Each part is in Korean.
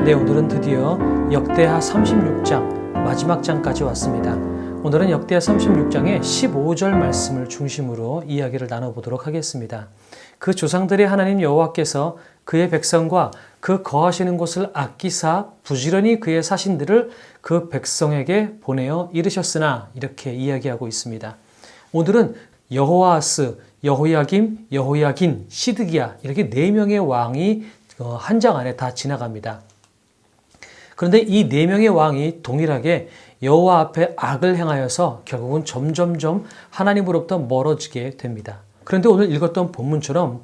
네, 오늘은 드디어 역대하 36장 마지막 장까지 왔습니다. 오늘은 역대하 36장의 15절 말씀을 중심으로 이야기를 나눠보도록 하겠습니다. 그 조상들의 하나님 여호와께서 그의 백성과 그 거하시는 곳을 아끼사 부지런히 그의 사신들을 그 백성에게 보내어 이르셨으나 이렇게 이야기하고 있습니다. 오늘은 여호아스, 여호야김, 여호야긴, 시드기야 이렇게 4명의 왕이 한 장 안에 다 지나갑니다. 그런데 이 4명의 왕이 동일하게 여호와 앞에 악을 행하여서 결국은 점점점 하나님으로부터 멀어지게 됩니다. 그런데 오늘 읽었던 본문처럼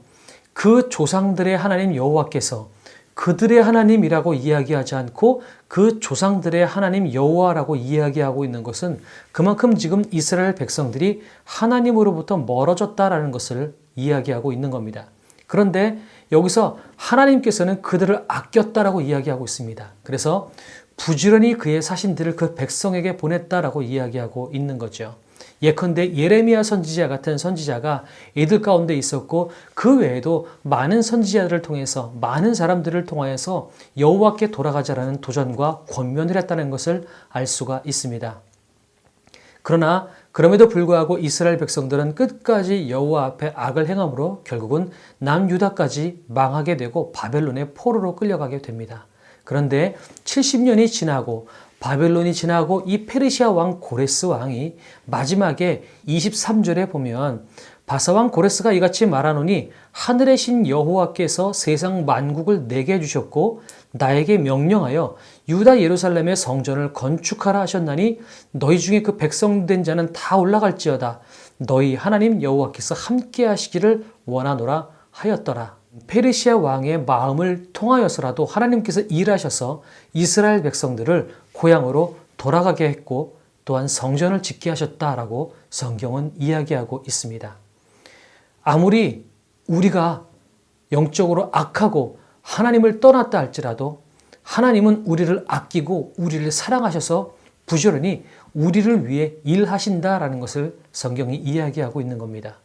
그 조상들의 하나님 여호와께서 그들의 하나님이라고 이야기하지 않고 그 조상들의 하나님 여호와라고 이야기하고 있는 것은 그만큼 지금 이스라엘 백성들이 하나님으로부터 멀어졌다라는 것을 이야기하고 있는 겁니다. 그런데 여기서 하나님께서는 그들을 아꼈다라고 이야기하고 있습니다. 그래서 부지런히 그의 사신들을 그 백성에게 보냈다라고 이야기하고 있는 거죠. 예컨대 예레미야 선지자 같은 선지자가 이들 가운데 있었고 그 외에도 많은 선지자들을 통해서 많은 사람들을 통하여서 여호와께 돌아가자라는 도전과 권면을 했다는 것을 알 수가 있습니다. 그러나 그럼에도 불구하고 이스라엘 백성들은 끝까지 여호와 앞에 악을 행함으로 결국은 남유다까지 망하게 되고 바벨론의 포로로 끌려가게 됩니다. 그런데 70년이 지나고 바벨론이 지나고 이 페르시아 왕 고레스 왕이 마지막에 23절에 보면 바사왕 고레스가 이같이 말하노니 하늘의 신 여호와께서 세상 만국을 내게 주셨고 나에게 명령하여 유다 예루살렘의 성전을 건축하라 하셨나니 너희 중에 그 백성된 자는 다 올라갈지어다 너희 하나님 여호와께서 함께 하시기를 원하노라 하였더라. 페르시아 왕의 마음을 통하여서라도 하나님께서 일하셔서 이스라엘 백성들을 고향으로 돌아가게 했고 또한 성전을 짓게 하셨다라고 성경은 이야기하고 있습니다. 아무리 우리가 영적으로 악하고 하나님을 떠났다 할지라도 하나님은 우리를 아끼고 우리를 사랑하셔서 부지런히 우리를 위해 일하신다라는 것을 성경이 이야기하고 있는 겁니다.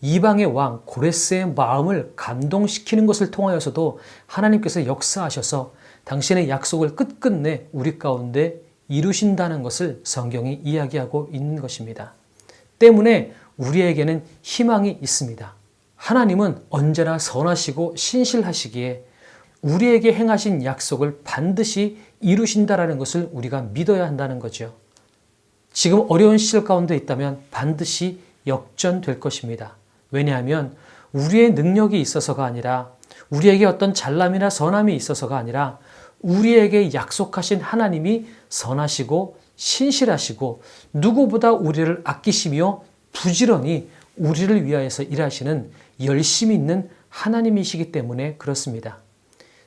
이방의 왕 고레스의 마음을 감동시키는 것을 통하여서도 하나님께서 역사하셔서 당신의 약속을 끝끝내 우리 가운데 이루신다는 것을 성경이 이야기하고 있는 것입니다. 때문에 우리에게는 희망이 있습니다. 하나님은 언제나 선하시고 신실하시기에 우리에게 행하신 약속을 반드시 이루신다라는 것을 우리가 믿어야 한다는 거죠. 지금 어려운 시절 가운데 있다면 반드시 역전될 것입니다. 왜냐하면 우리의 능력이 있어서가 아니라 우리에게 어떤 잘남이나 선함이 있어서가 아니라 우리에게 약속하신 하나님이 선하시고 신실하시고 누구보다 우리를 아끼시며 부지런히 우리를 위하여서 일하시는 열심히 있는 하나님이시기 때문에 그렇습니다.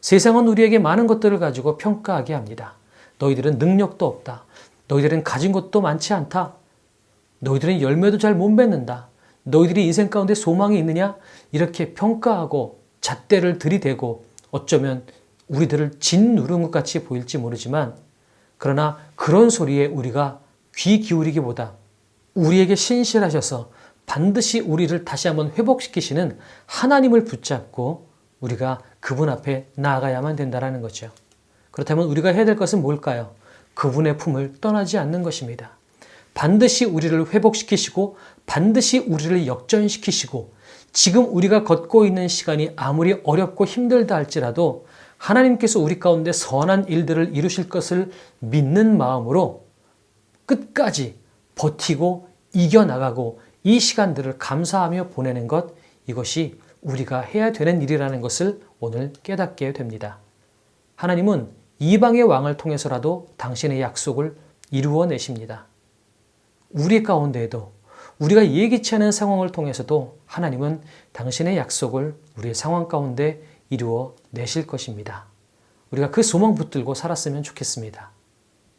세상은 우리에게 많은 것들을 가지고 평가하게 합니다. 너희들은 능력도 없다. 너희들은 가진 것도 많지 않다. 너희들은 열매도 잘 못 맺는다. 너희들이 인생 가운데 소망이 있느냐? 이렇게 평가하고 잣대를 들이대고 어쩌면 우리들을 짓누른 것 같이 보일지 모르지만 그러나 그런 소리에 우리가 귀 기울이기보다 우리에게 신실하셔서 반드시 우리를 다시 한번 회복시키시는 하나님을 붙잡고 우리가 그분 앞에 나아가야만 된다는 거죠. 그렇다면 우리가 해야 될 것은 뭘까요? 그분의 품을 떠나지 않는 것입니다. 반드시 우리를 회복시키시고 반드시 우리를 역전시키시고 지금 우리가 걷고 있는 시간이 아무리 어렵고 힘들다 할지라도 하나님께서 우리 가운데 선한 일들을 이루실 것을 믿는 마음으로 끝까지 버티고 이겨나가고 이 시간들을 감사하며 보내는 것, 이것이 우리가 해야 되는 일이라는 것을 오늘 깨닫게 됩니다. 하나님은 이방의 왕을 통해서라도 당신의 약속을 이루어내십니다. 우리 가운데에도 우리가 예기치 않은 상황을 통해서도 하나님은 당신의 약속을 우리의 상황 가운데 이루어내실 것입니다. 우리가 그 소망 붙들고 살았으면 좋겠습니다.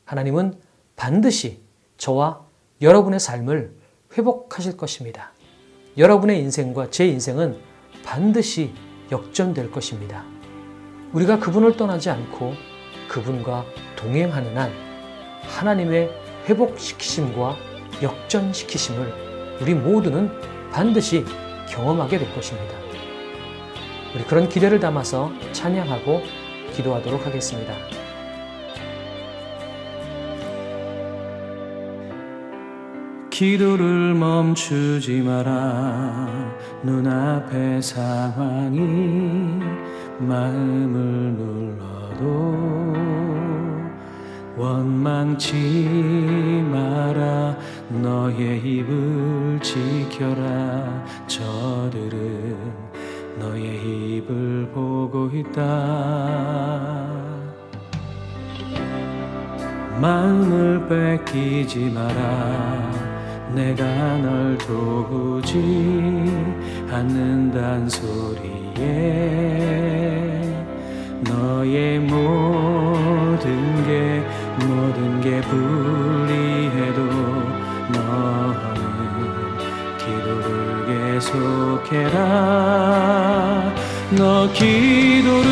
하나님은 반드시 저와 여러분의 삶을 회복하실 것입니다. 여러분의 인생과 제 인생은 반드시 역전될 것입니다. 우리가 그분을 떠나지 않고 그분과 동행하는 한 하나님의 회복시키심과 역전시키심을 우리 모두는 반드시 경험하게 될 것입니다. 우리 그런 기대를 담아서 찬양하고 기도하도록 하겠습니다. 기도를 멈추지 마라. 눈앞의 상황이 마음을 눌러도 원망치 마라. 너의 입을 지켜라. 저들은 너의 입을 보고 있다. 마음을 뺏기지 마라. 내가 널 도우지 않는단 소리에 너의 모든 게 불리해도 너는 기도를 계속해라. 너 기도를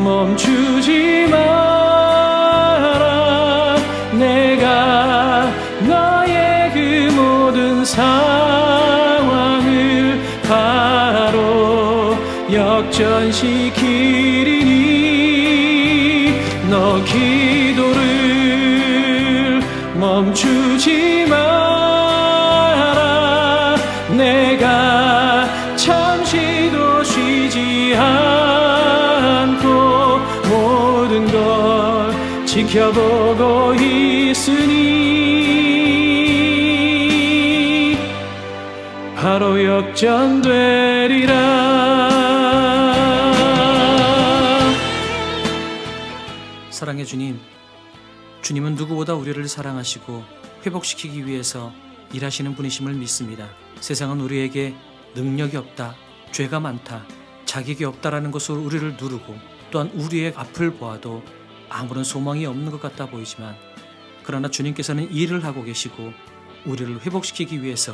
멈추지 마라. 내가 너의 그 모든 상황을 바로 역전시키리니 너 기도를 멈추지 마라. 내가 잠시도 쉬지 않고 모든 걸 지켜보고 있으니 바로 역전되리라. 사랑의 주님, 주님은 누구보다 우리를 사랑하시고 회복시키기 위해서 일하시는 분이심을 믿습니다. 세상은 우리에게 능력이 없다, 죄가 많다, 자격이 없다라는 것으로 우리를 누르고 또한 우리의 앞을 보아도 아무런 소망이 없는 것 같아 보이지만 그러나 주님께서는 일을 하고 계시고 우리를 회복시키기 위해서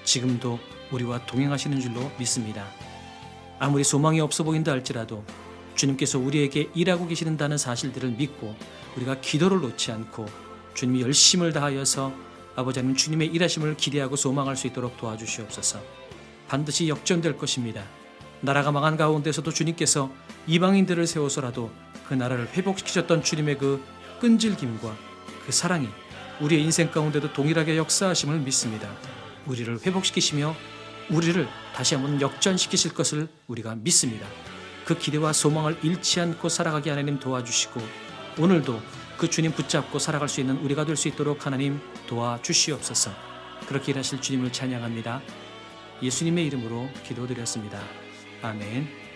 지금도 우리와 동행하시는 줄로 믿습니다. 아무리 소망이 없어 보인다 할지라도 주님께서 우리에게 일하고 계시다는 사실들을 믿고 우리가 기도를 놓지 않고 주님이 열심을 다하여서 아버지 하나님 주님의 일하심을 기대하고 소망할 수 있도록 도와주시옵소서. 반드시 역전될 것입니다. 나라가 망한 가운데서도 주님께서 이방인들을 세워서라도 그 나라를 회복시키셨던 주님의 그 끈질김과 그 사랑이 우리의 인생 가운데도 동일하게 역사하심을 믿습니다. 우리를 회복시키시며 우리를 다시 한번 역전시키실 것을 우리가 믿습니다. 그 기대와 소망을 잃지 않고 살아가게 하나님 도와주시고 오늘도 그 주님 붙잡고 살아갈 수 있는 우리가 될 수 있도록 하나님 도와주시옵소서. 그렇게 일하실 주님을 찬양합니다. 예수님의 이름으로 기도드렸습니다. 아멘.